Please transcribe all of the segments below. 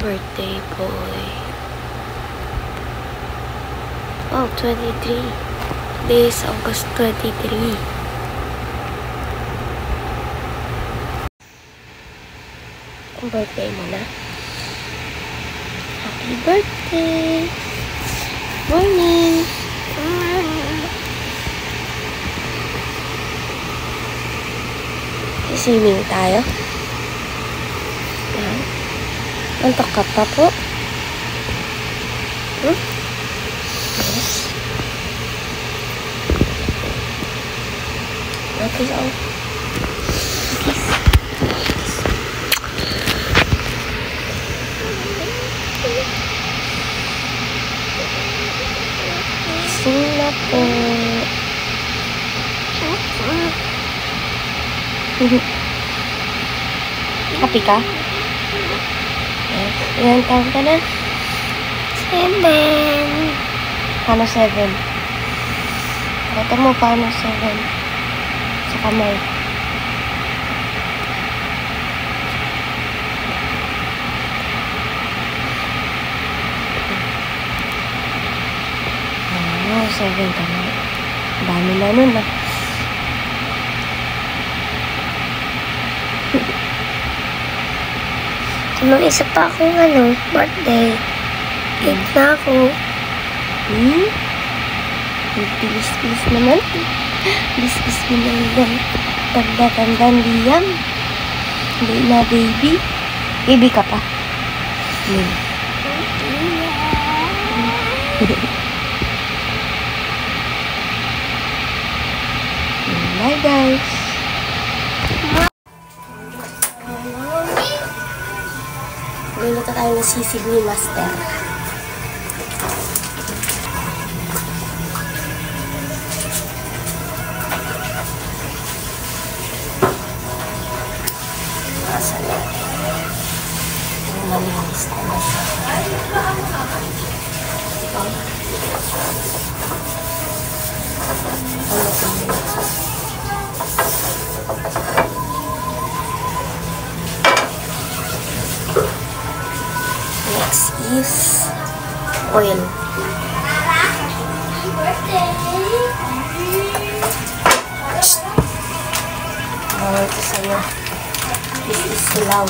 Birthday boy. Oh, 23. Today is August 23. Ang birthday mo na. Happy birthday! Morning! Swimming tayo. Antok ka pa po? Yes. Okay, so. Gising na po. Happy ka? Yes. Ilan taon ka na? 7. Paano 7? Kata mo paano 7? Sa kamay. Oh, 7 ka na. Dami na nun ah. May isa pa akong birthday. 8 na ako. Bilis-bilis naman. Bilis-bilis naman. Tanda-tanda Liam. Hindi na baby. Baby ka pa. Bye guys. Luluto tayo ng sisig ni Master. Masa na. Malinis na na. Next is oil. Ito sa'yo. This is silaw.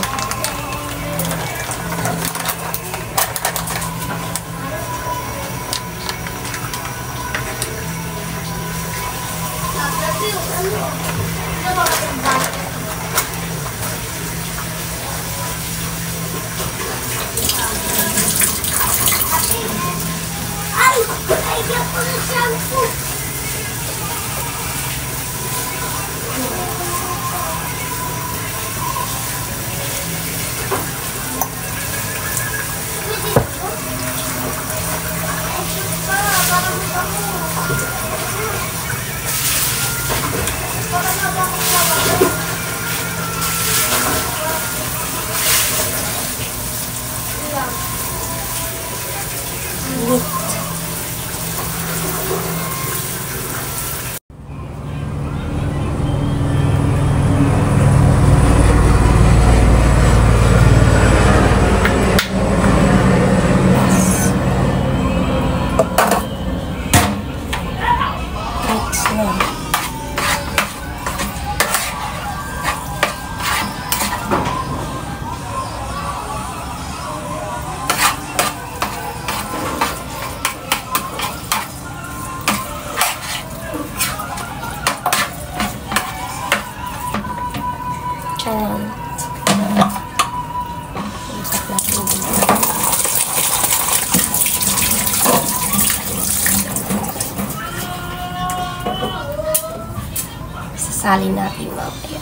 Sasalin natin mamaya.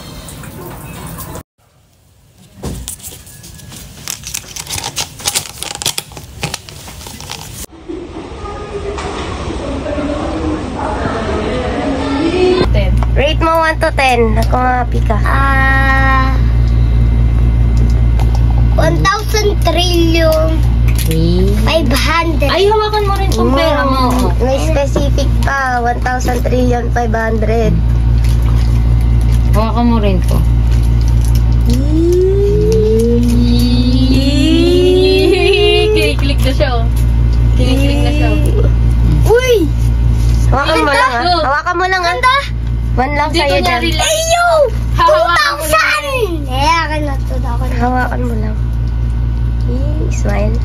Rate mo 1 to 10. Ako happy ka. 1,000 trillion 500. Ay, hawakan mo rin kung pera mo. May specific pa. 1,000 trillion 500. Hawakan mo rin po. 1 lang sa'yo dyan. Ayo! 2,000! Akin na to. Hawakan mo lang. Smile.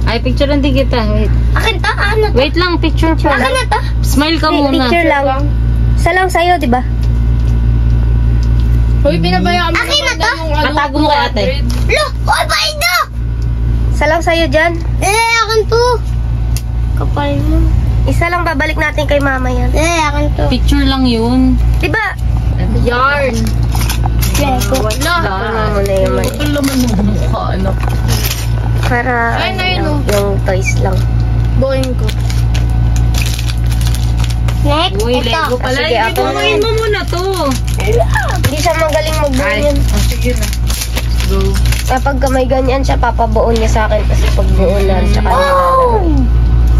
Ay, picture lang din kita. Wait. Akin to? Akin na to? Wait lang, picture pa. Akin na to? Smile ka muna. Picture lang. Isa lang sa'yo, di ba? Hoy, pinabayaan mo. Akin na to? Patago mo kay ate. Lo! Hoy, bahay na! Isa lang sa'yo dyan. Akin to. Kapal mo. Isa lang babalik natin kay mama yan. Akin to. Picture lang yun. Di ba? Yarn. Wala. Ano mo na yung mali. Kapal naman yung mukha, anak. Para Ay, na yun, ano, yung toys lang. Buhayin ko. Next, Uy, ito. Lego pala. Sige, Hindi, ako buhayin mo muna to. Hindi siya magaling magbuo yun. Sige na. Go. Kapag may ganyan siya, papabuon niya sa akin kasi pag buo na sa kanya.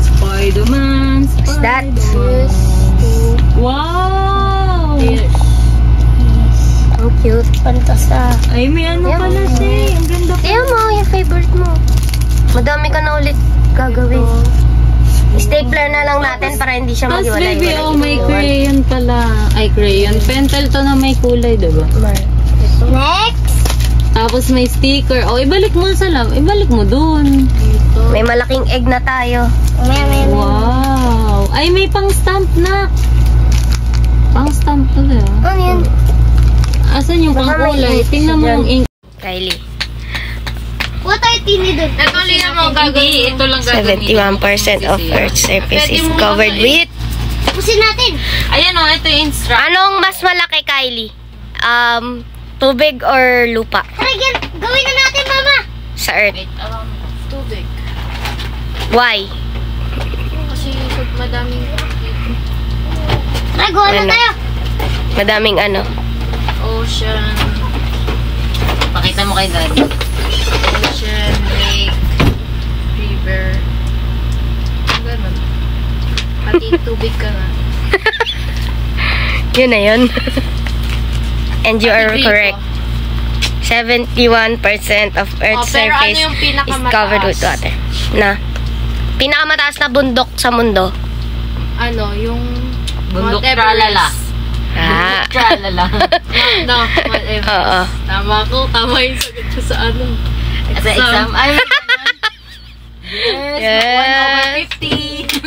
Spider-Man. What's that? Wow! Ang cute. Pantasa. Ay, may ano Yan. pala siya eh. Ang ganda pa. Tingnan mo, yung favorite mo. Madami ka na ulit gagawin. Stapler na lang natin para hindi siya Tapos maghiwalay. baby, oh, may crayon pala. Ay, crayon. Pentel to na may kulay, diba? Next. Tapos may sticker. Oh, ibalik mo sa lab. Ibalik mo dun. May malaking egg na tayo. Wow! Ay, may pang-stamp na. Pang-stamp to, diba? Ano yan? Asan yung Baka may pang-kulay? ink Tingnan mo dyan. yung ink. Kylie. What are you doing? Ito mo gagawin. Ito lang gagawin. 71% of Earth's surface is covered with... Tapusin natin. Ayan o, ito yung instruction. Anong mas malaki, Kylie? Tubig or lupa? Tara, gawin na natin, Mama. Sa Earth. Wait, Tubig. Why? Kasi pag madaming Tara, gawa na Ano? tayo. Madaming ano? ocean, Pakita mo kay daddy. ocean, lake, river. Ganun. Pati tubig ka na. Yun na yun. And you are Pati correct. 71% of Earth's pero ano surface yung is pinakamataas? covered with water. Na? Pinakamataas na bundok sa mundo. Ano, yung Bundok Mount tralala. Everest. Ah. Tralala. No, Mount Everest. Oo. Tama ko, tama yung sagot ko sa ano. Sa exam. Ay, Yes. 1/50.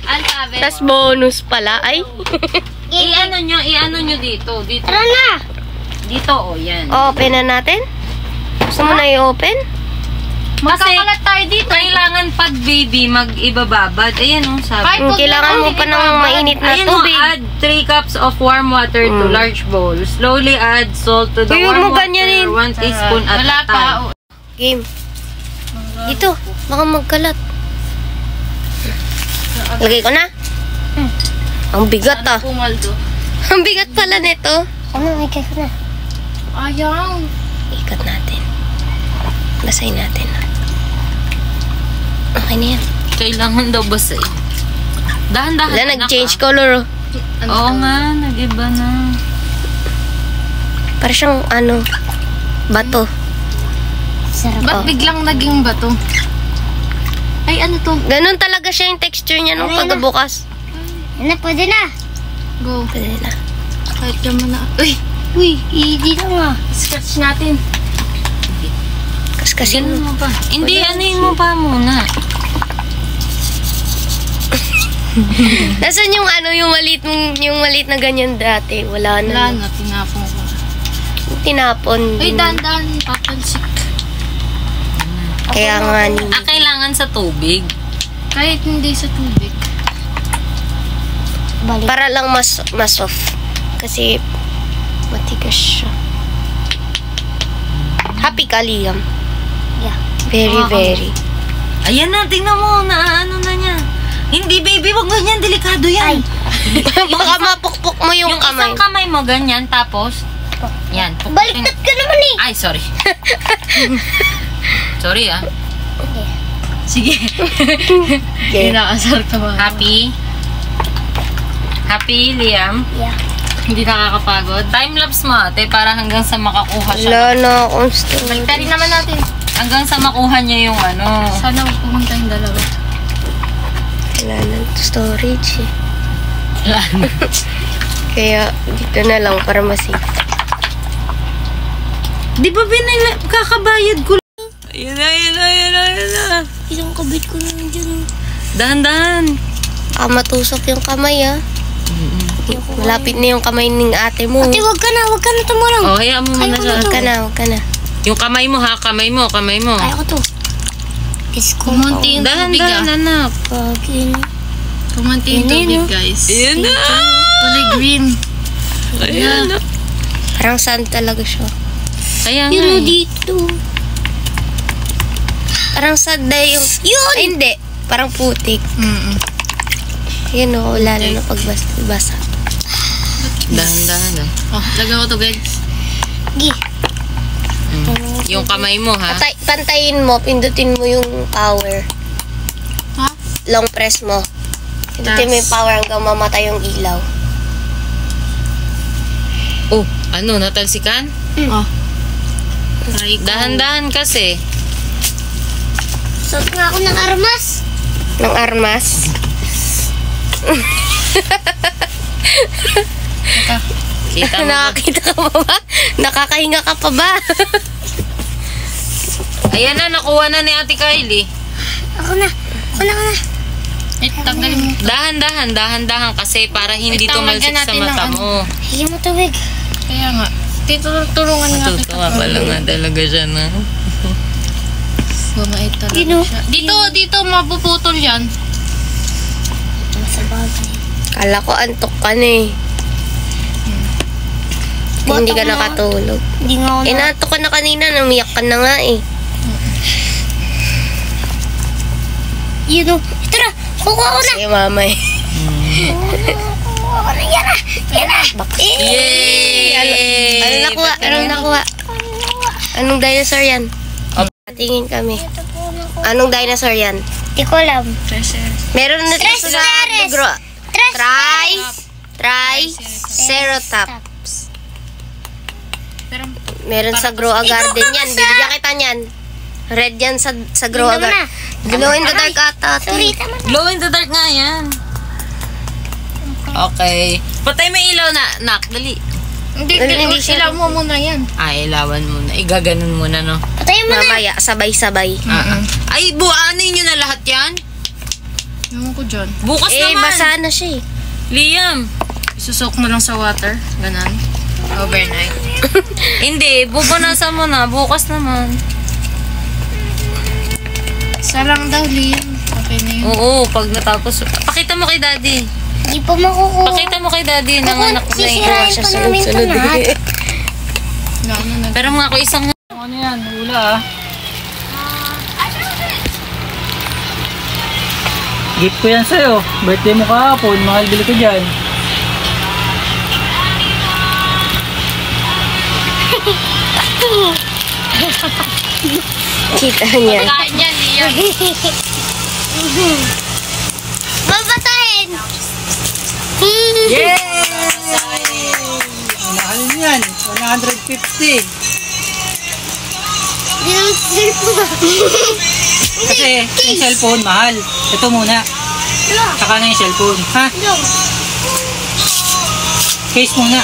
Ang sabi, Tas bonus pala. Ay. I-ano nyo dito. Dito. Tara na. Dito, oh, yan. Open na natin. Gusto mo na i-open? magkakalat tayo dito. Kailangan pag baby mag-ibababad. Ayan, oh, sabi. Kailangan mo pa ng mainit na Ayan mo, tubig. add 3 cups of warm water to large bowl. Slowly add salt to the Uy, huwag warm mo water. ganyanin. 1 teaspoon at Wala a pa. time. Game. Dito. Baka magkalat. Lagay ko na. Ang bigat ah. Pumaldo. Ang bigat pala nito. Ano, ikay ko na. Ayaw. Ikat natin. Basahin natin. Okay na yan. Kailangan daw basahin. Dahan-dahan. Wala, nag-change color oh. Oo nga, nag-iba na. Para siyang ano, bato. Sarap. Ba't biglang naging bato? Ay, ano to? Ganun talaga siya yung texture niya nung Ano yun? pagbukas. Ano, pwede na. Go. Pwede na. Kahit naman na. Uy, Uy, hindi lang ah. scratch natin. Kasi Ganun mo pa. Hindi, anuin mo pa muna. Nasaan yung ano, yung maliit na ganyan dati? Wala Wala na. na, tinapon ko. Tinapon Uy, din. dandan, papansik. Kaya nga ni... Kailangan sa tubig. Kahit hindi sa tubig. Para lang mas soft. Kasi matigas siya. Happy ka, Liam. Yeah. Very, very. Ayan na, tingnan mo, ano na niya. Hindi, baby, wag ganyan, delikado yan. Baka mapukpok mo yung kamay. Isang kamay mo, ganyan, tapos, yan. Baliktad ka naman eh. Ay, sorry. Sorry, ah. Sige. Okay. Inaasar ka ba? Happy? Happy, Liam? Yeah. Hindi nakakapagod. Time-lapse mo, ate, para hanggang sa makakuha siya. Wala na akong storage. Baliktad rin naman natin. Hanggang sa makuha niya yung ano. Sana pumunta yung dalawa. Wala na storage eh. Kaya dito na lang para masig. Di ba kakabayad ko? Ayun na. Isang kabit ko na dyan. Dahan-dahan. Matusok yung kamay Malapit na yung kamay ng ate mo. Ate, wag ka na tumulong. Oh, hayaan mo muna siya. Wag ka na. Yung kamay mo ha, kamay mo. Kaya ko to. Kiss ko. Kumunti yung tubig Dahan-dahan, anak. Pagin. Kumunti yung tubig, guys. Ayun na. Kulay green. Ayun na. Parang sand talaga siya. Kaya nga Yun eh. dito. Parang sand na yung... Yun! Ay, hindi. Parang putik. Yun lalo na pagbasa. Dahan-dahan. Oh, lagyan ko to, guys. Gi. Yung kamay mo ha. Pantayin mo, pindutin mo yung power. Ha? Long press mo. Pindutin mo yung power hanggang mamatay yung ilaw. Oh, ano, natalsikan? Oh. Try ko. Dahan-dahan kasi. Suot nga ako ng armas. Ng armas. Kita mo ba? Nakakita ka pa ba? Nakakahinga ka pa ba? Ayan na, nakuha na ni Ate Kylie. Ako na. Eh, tanggalin mo. Dahan-dahan kasi para hindi Wait, tumalsik sa natin mata ng mo. Higyan mo tubig. Kaya nga. Tulungan nga kita. Matutuwa pala nga talaga siya na. Bumait talaga Gino. siya. Dito, mapuputol yan. Sa bagay. Kala ko antok ka na eh. Hindi ka nakatulog. Hindi nga ako Naantok ka na kanina, namiyak ka na nga eh. Yun o. Ito na. Kukuha ko na. Sige mama eh. Kukuha ko na. Yan na. Yay! Anong nakuha? Anong dinosaur yan? Tingin kami. Ito po na ko. Anong dinosaur yan? Hindi ko alam. Meron na dito sa negro. Triceratops. Pero, Meron sa Grow a Garden yan. Bibigyan kita niyan. Red yan sa Grow a Hindi naman Garden. Glow in the dark ata. Sorry, tama na. Glow in the dark nga yan. Okay. Patay may ilaw na, nak. Dali. hindi siya- ilaw mo muna yan. Ilawan muna. Igaganon muna, no? Patayin mo na. Mamaya, sabay-sabay. Ay, buanin nyo na lahat yan? Ewan ko dyan. Bukas naman. Basa na siya eh. Liam. Isusok mo lang sa water. Ganon. Overnight. Hindi, bubunasan mo na. Bukas naman. Isa lang daw, Liam. Okay na yun. Oo, pag natapos. Pakita mo kay daddy. Hindi pa makukuha. Pakita mo kay daddy ng anak na Sisirain ito. pa namin ito lahat. Pero mga ako isang... Ano yan? Hula Gift ko yan sa'yo. Birthday mo kahapon. Mahal bili ko dyan. Kita niya. Kain yan, Liam. Babatayin! Yay! Mahal yan. 150. Kasi yung cellphone mahal. Ito muna. Saka na yung cellphone. Ha? Case muna.